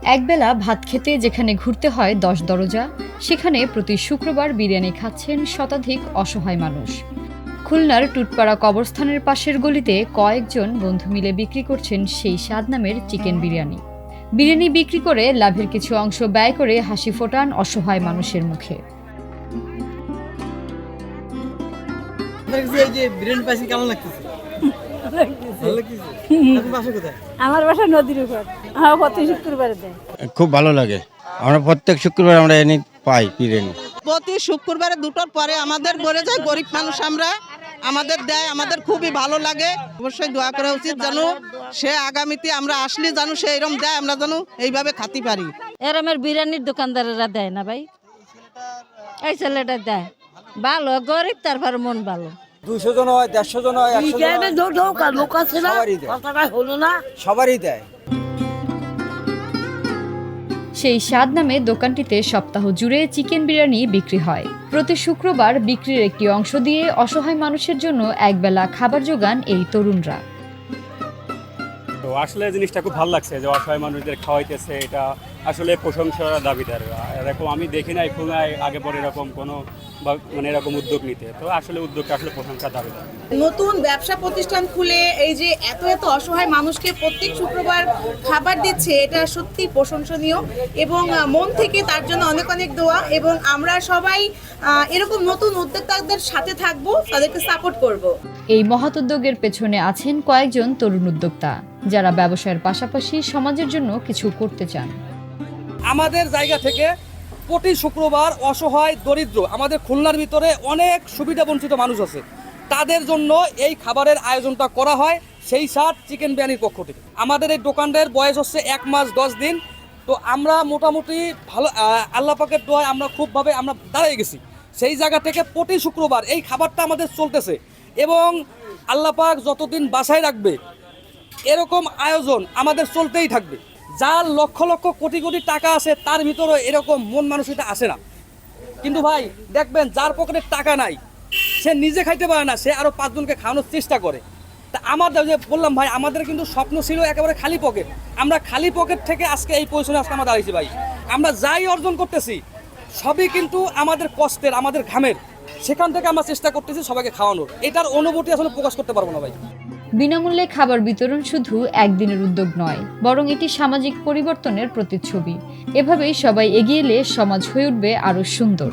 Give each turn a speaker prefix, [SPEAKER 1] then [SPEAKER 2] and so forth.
[SPEAKER 1] একবেলা ভাত খেতে যেখানে ঘুরতে হয় ১০ দরজা, সেখানে প্রতি শুক্রবার বিরিয়ানি খাচ্ছেন শতাধিক অসহায় মানুষ। খুলনার টুটপাড়া কবরস্থানের পাশের গলিতে কয়েকজন বন্ধু মিলে বিক্রি করছেন সেই স্বাদ নামের চিকেন বিরিয়ানি। বিরিয়ানি বিক্রি করে লাভের কিছু অংশ ব্যয় করে হাসি ফোটান অসহায় মানুষের মুখে।
[SPEAKER 2] আমার বাসা নদীর উপর, প্রতি শুক্রবারে দেয়।
[SPEAKER 3] খুব ভালো লাগে। আমরা প্রত্যেক শুক্রবার আমরা এনে পাই বিরিয়ানি।
[SPEAKER 4] প্রতি শুক্রবারে দুটোর পরে আমাদের বলে যায়, গরিব মানুষ আমরা, আমাদের দেয়, আমাদের খুবই ভালো লাগে। অবশ্যই দোয়া করা উচিত যেন সে আগামীতে আমরা আসলে যেন সে এরকম দেয়, আমরা যেন এইভাবে খাতে পারি।
[SPEAKER 2] এরমের বিরিয়ানির দোকানদারেরা দেয় না ভাই, এই ছেলেটা দেয় ভালো, গরিব তারপর মন ভালো।
[SPEAKER 5] 200 জন হয়, 150 জন হয়, 100 জন সবারই দেয়।
[SPEAKER 1] সেই স্বাদ নামে দোকানটিতে সপ্তাহ জুড়ে চিকেন বিরিয়ানি বিক্রি হয়। প্রতি শুক্রবার বিক্রির একটি অংশ দিয়ে অসহায় মানুষের জন্য একবেলা খাবার জোগান এই তরুণরা।
[SPEAKER 6] তো আসলে জিনিসটা খুব ভালো লাগছে যে অসহায় মানুষদের খাওয়াইতেছে, এটা আসলে প্রশংসার দাবিদার। এরকম আমি দেখি নাই খুলনায় আগে পরে এরকম কোনো মানে এরকম উদ্যোগ নিতে, তো আসলে উদ্যোগটা আসলে প্রশংসার দাবিদার।
[SPEAKER 7] নতুন ব্যবসা প্রতিষ্ঠান খুলে এই যে এত এত অসহায় মানুষকে প্রত্যেক শুক্রবার খাবার দিচ্ছে, এটা সত্যি প্রশংসনীয় এবং মন থেকে তার জন্য অনেক অনেক দোয়া। এবং আমরা সবাই এরকম নতুন উদ্যোক্তাদের সাথে থাকবো, তাদেরকে সাপোর্ট করব।
[SPEAKER 1] এই মহৎ উদ্যোগের পেছনে আছেন কয়েকজন তরুণ উদ্যোক্তা, যারা ব্যবসায়ের পাশাপাশি সমাজের জন্য কিছু করতে চান।
[SPEAKER 8] আমাদের জায়গা থেকে প্রতি শুক্রবার অসহায় দরিদ্র আমাদের খুলনার ভিতরে অনেক সুবিধা বঞ্চিত মানুষ আছে, তাদের জন্য এই খাবারের আয়োজনটা করা হয় সেই স্বাদ চিকেন বিরিয়ানির পক্ষ থেকে। আমাদের এই দোকানটার বয়স হচ্ছে 1 মাস 10 দিন। তো আমরা মোটামুটি ভালো, আল্লাহ পাকের দোয়ায় আমরা খুবভাবে আমরা দাঁড়িয়ে গেছি। সেই জায়গা থেকে প্রতি শুক্রবার এই খাবারটা আমাদের চলতেছে এবং আল্লাহ পাক যতদিন বাসায় রাখবে এরকম আয়োজন আমাদের চলতেই থাকবে। যার লক্ষ লক্ষ কোটি কোটি টাকা আছে তার ভিতরে এরকম মন মানসিকতা আসে না। কিন্তু ভাই দেখবেন যার পকেটে টাকা নাই সে নিজে খাইতে পারে না, সে আরো 5 জনকে খাওয়ানোর চেষ্টা করে। তা আমাদের যে বললাম ভাই, আমাদের কিন্তু স্বপ্ন ছিল একেবারে খালি পকেট। আমরা খালি পকেট থেকে আজকে এই পজিশনে আজকে আমরা দাঁড়িয়েছি ভাই। আমরা যাই অর্জন করতেছি সবই কিন্তু আমাদের কষ্টের, আমাদের ঘামের, সেখান থেকে আমরা চেষ্টা করতেছি সবাইকে খাওয়ানোর। এটার অনুভূতি আসলে প্রকাশ করতে পারবো না ভাই।
[SPEAKER 1] বিনামূল্যে খাবার বিতরণ শুধু একদিনের উদ্যোগ নয়, বরং এটি সামাজিক পরিবর্তনের প্রতিচ্ছবি। এভাবেই সবাই এগিয়ে এলে সমাজ হয়ে উঠবে আরো সুন্দর।